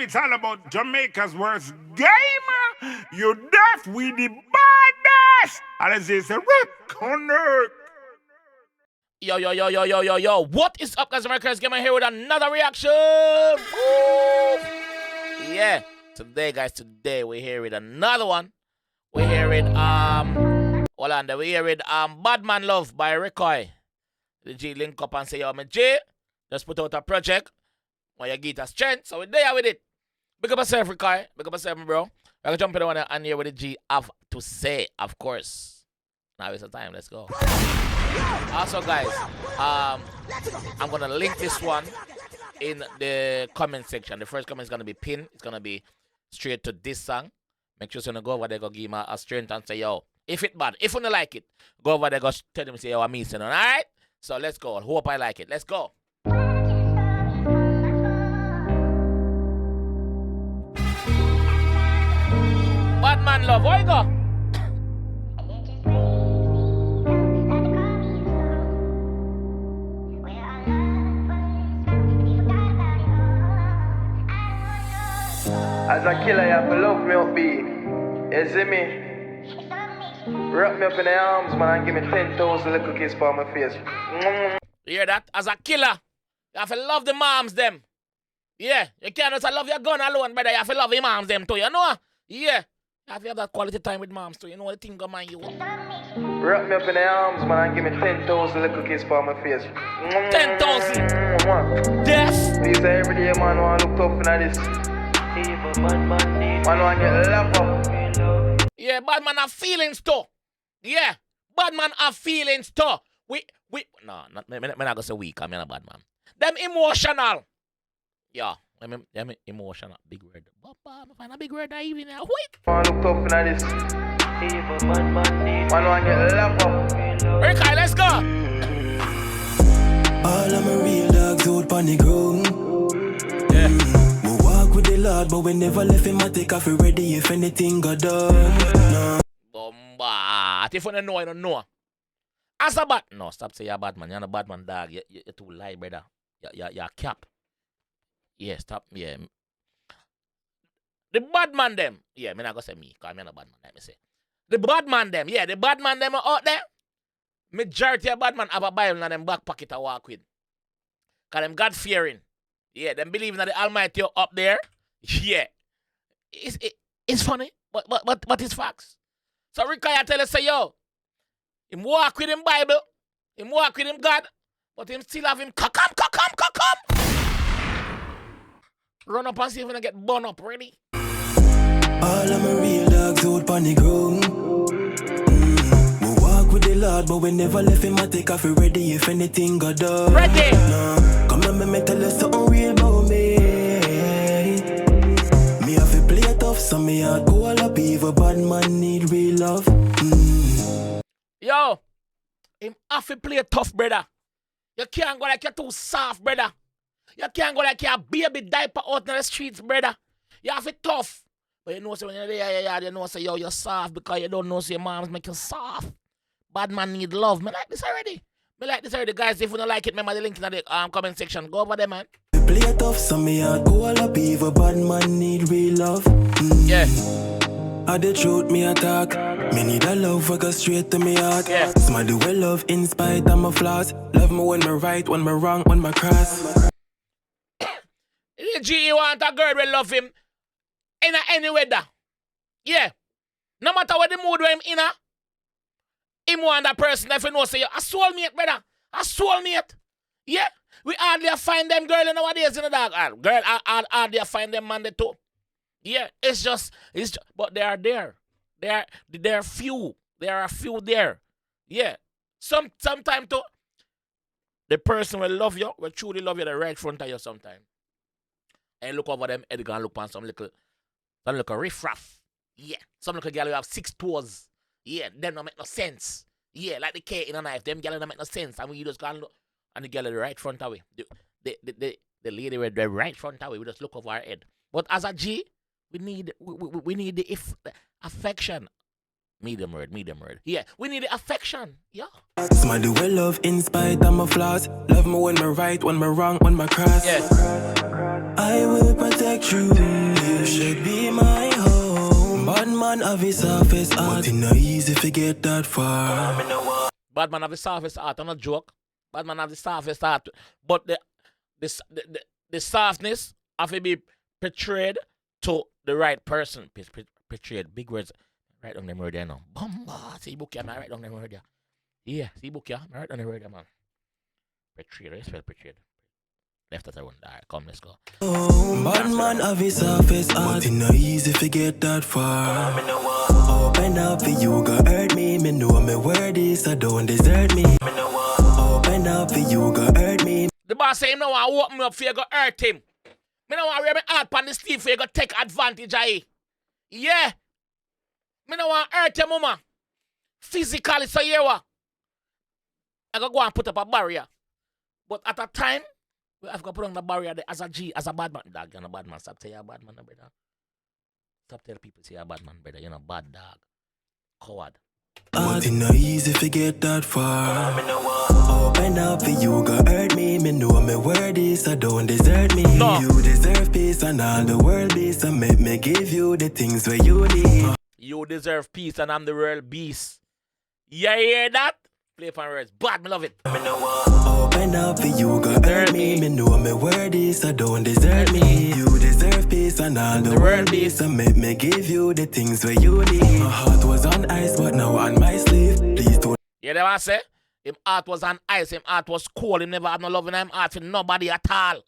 it's all about Jamaica's worst game. You deaf, we the baddest. And as they say, connect. Yo. What is up, guys? America's Gamer here with another reaction. Woo! Yeah. Today, guys, we're here with another one. We're here with, we're here with, Badman Love by Richoy. The G link up and say, yo, my G, just put out a project where you get a strength. So we're there with it. Big up yourself, Richoy. Big up yourself, bro. We're going to jump in the one and hear what the G have to say, of course. Now it's the time. Let's go. Also, guys, I'm going to link this one in the comment section. The first comment is going to be pinned. It's going to be straight to this song. Make sure you go over there, go give him a strength and say, yo, if it bad, if you don't like it, go over there, go tell him, say, yo, I'm missing on. All right? So let's go. Hope I like it. Let's go. Badman Love, where you go? As a killer, you have to love me up, B. You see me? Wrap me up in the arms, man, and give me 10,000 little kiss for my face. You hear that? As a killer, you have to love the moms, them. Yeah, you can't just love your gun alone, brother. You have to love the moms, them, too, you know? Yeah. You have to have that quality time with moms, too. You know what the thing go, man, you. Wrap me up in the arms, man, and give me 10,000 little kiss for my face. 10,000. Death. Please, every day, man, want to look tough in this. Man, want to get laughed up. Yeah, Badman have feelings too. Yeah, Badman have feelings too. No, me not gonna say weak. I'm not a bad man. Them emotional. Yeah, them emotional. Big word. Papa, I find a big word that even now. Wait. Want to look tough in this. Man, want to get laughed up. Richoy, let's go. All of my real dogs out on the ground. Yeah. With the Lord, but we never left him. I take off ready if anything got done. No. Bomba. If you don't know, I don't know. As a bad. No, stop saying you're a bad man. You're not a bad man, dog. You're too lie, brother. You're cap. Yeah, stop. Yeah. The bad man, them. Yeah, I'm not going to say me, because I'm not a bad man. Let me say. The bad man, them. Yeah, the bad man, them are out there. Majority of bad man have a Bible in them back pocket to walk with. Because them God fearing. Yeah, them believing that the Almighty up there. Yeah. It's funny, but it's facts. So Richoy tell us, say, yo, him walk with him Bible, him walk with him God, but him still have him kakam. Run up and see if we get burned up, ready? All of my real dogs out on the ground. We walk with the Lord, but we never left him. I take off ready if anything got done. Ready? No. Come on, me tell you something real about me. Me have to play it tough, so me heart go all up. Even bad man need real love. Yo, him have to play tough, brother. You can't go like you're too soft, brother. You can't go like you're a baby diaper out in the streets, brother. You have it tough. But you know, so when you're there, you know, say, yo, you're soft because you don't know, so your moms make you soft. Bad man need love. Me like this already. Guys. If you don't like it, remember the link in the comment section. Go over there, man. Play it tough, so me heart go all up. Even bad man need real love. Yeah. I the truth me attack. Me need a love that go straight to me heart. Yeah. Somebody will love in spite of my flaws. Love me when me right, when me wrong, when me cross. G, you want a girl will love him in any weather. Yeah. No matter what the mood where him in a, him want that person if you know say you a soulmate, brother. A soulmate. Yeah. We hardly find them girl nowadays in the dog. Girl, hardly find them man too. Yeah. It's just, but they are there. They are few. There are a few there. Yeah. Sometime too, the person will love you, will truly love you the right front of you sometime. And look over them, Edgar, and look on some little riff-raff. Yeah. Some little girl who have 6 toes. Yeah, them don't make no sense. Yeah, like the K in a knife, them girl don't make no sense. And we just go and look, and the girl the right front away. The lady with the right front away, we just look over our head. But as a G, we need the affection. Medium word. Yeah, we need the affection. Yeah. Somebody will love in spite of my flaws. Love me when me right, when me wrong, when me cross. Yeah. I will protect you. You should be my home. Badman have his surface heart. But it's not easy to get that far. Badman have the softest heart. I'm not joke. Badman have the softest heart. But the softness have to be portrayed to the right person. Portrayed. Big words. Right on them word there now. Bomba. See book here, man. Right on them word there. Yeah, see book here. Right on the word there, man. Portrayed. Let's spell portrayed. Left at one. Alright, come, let's go. Badman have his surface heart. But it's not easy to get that far. Open up for you, go hurt me. Me know me worthy, so don't desert me. Open up for you, go hurt me. The boss say him no want to open me up for you go hurt him. Me no want to wear my heart on the sleeve for you go take advantage of it. Yeah. Me no want to hurt you, mama. Physically, so you what? I go and put up a barrier. But at a time, we have to put on the barrier there as a G, as a bad man. Dog, you're a bad man. Stop telling you a bad man, brother. Stop telling people say you're a bad man, brother. You're a bad dog. Coward. But it's not easy to get that far. Open up for you, go hurt me. Me know me worthy, so don't desert me. No. You deserve peace and all the world be. So make me give you the things where you need. You deserve peace and I'm the world beast. You hear that? Play for words. Bad, me love it. Open up for you, go hurt me. Me know me worthy, so don't desert me. You deserve peace and all the world be. So make me give you the things where you need. My heart was on ice, but now on my sleeve. Please don't. You know what I say? Him heart was on ice, him heart was cold, him never had no love in him heart for nobody at all.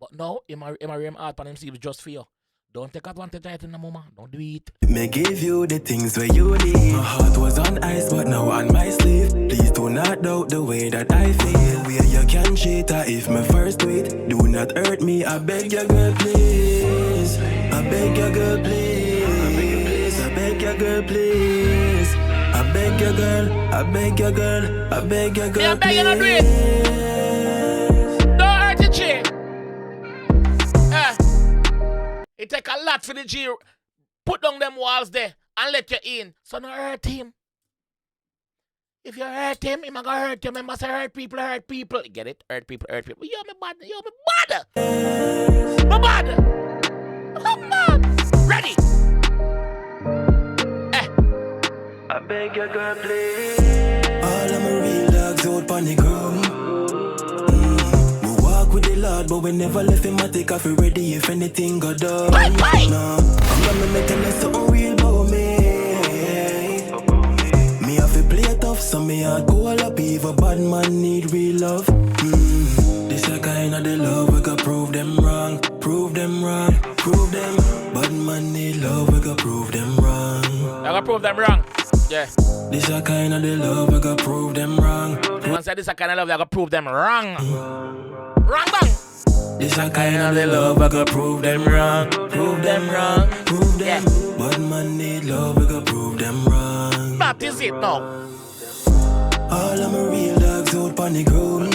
But now, him heart on him sleeve just for you. Don't take advantage of it in the moment. Don't do it. Me give you the things where you need. My heart was on ice, but now on my sleeve. Please do not doubt the way that I feel. Where you can cheat, if my first tweet. Do not hurt me, I beg you, girl, please. I beg you, girl, please. I beg you, girl, please. I beg you, girl. I beg you, girl. I beg you, girl, I beg you, not do it. Don't hurt the chick. It take a lot for the G. Put down them walls there and let you in. So don't hurt him. If you hurt him, he's gonna hurt you. Remember, say hurt people, hurt people. Get it? Hurt people, hurt people. You're me bad. You're me bad. My bad. I'm bad. Ready? I beg you, girl, please. All of my real dogs out on the ground. We walk with the Lord, but we never left him. I take off ready if anything got done. No, I'm gonna tell you something real about me. Me have to play it tough, so me heart go all up. Even bad man need real love. This a kind of the love we can prove them wrong, prove them wrong, prove them. Bad man need love we can prove them wrong. I gotta prove them wrong. Yeah. This a kind of the love we can prove them wrong. Man said this a kind of love I gotta prove them wrong. Wrong bang. This a kind of the love I can prove them wrong, prove them wrong, prove them. Yeah. Bad man need love we can prove them wrong. That is it now. All of my real dogs out on the ground.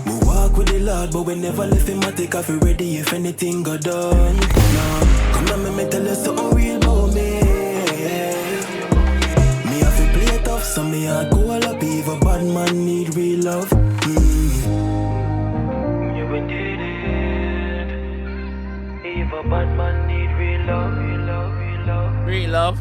We walk with the Lord, but we never left him. I take off ready if anything got done. No, come on, me tell you something real about me. Me have to play it tough, so me heart go all up. Even bad man need real love. You did it. Even bad man need real love, real love, real love. Real love.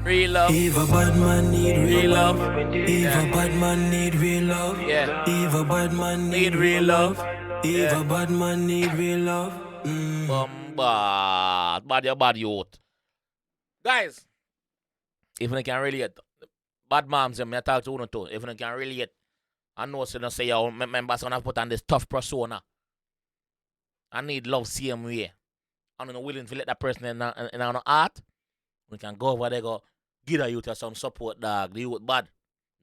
Real love. Even bad man need real love. Yeah. Even bad man need real love. Yeah. Even bad man Need real love. Even bad man need real love. Bad youth. Guys, if you can relate, bad moms, I talk to you too. If you can relate, I know so don't say your members gonna put on this tough persona. I need love same way. I'm not willing to let that person in our heart. We can go over there, go give a youth some support, dog. The youth bad.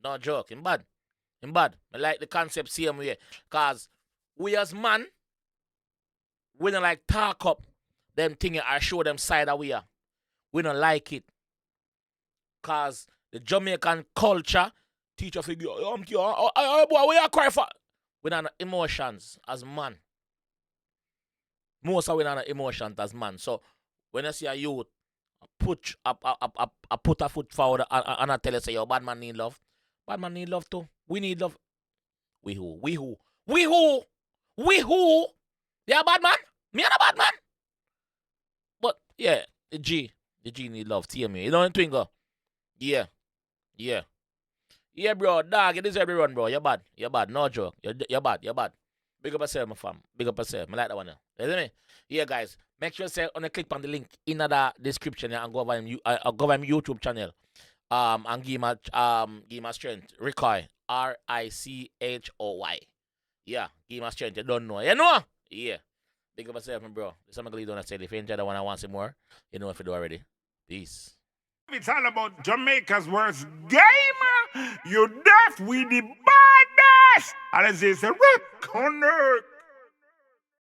No joke, him bad. Him bad. I like the concept same way. Cause we as man, we don't like talk up them things or show them side that we are. We don't like it. Cause the Jamaican culture teach us, boy, we are cry for. We don't have emotions as man. Most of we don't have emotions as man. So when you see a youth put a foot forward and I tell you say yo Badman need love. Badman need love too. We need love. We who? We who? We who? We who? Yeah, Badman? Me and a Badman? But yeah, the G need love. TMA. You know what Twinkle? Yeah. Yeah. Yeah, bro. Dog, you deserve the run, bro. You're bad. You're bad. No joke. You're bad. You're bad. Big up yourself, my fam. Big up yourself. I like that one now. You see me? Yeah, guys. Make sure you click on the link in the description and go over him YouTube channel. And give him a strength. Richoy. Richoy. Yeah, give him a strength. You don't know. You know? Yeah. Big up yourself, my bro. This is what I'm going to say. If you enjoy the one I want some more, you know if you do already. Peace. It's all about Jamaica's worst game. You deaf with the baddest. And it's a Richoy.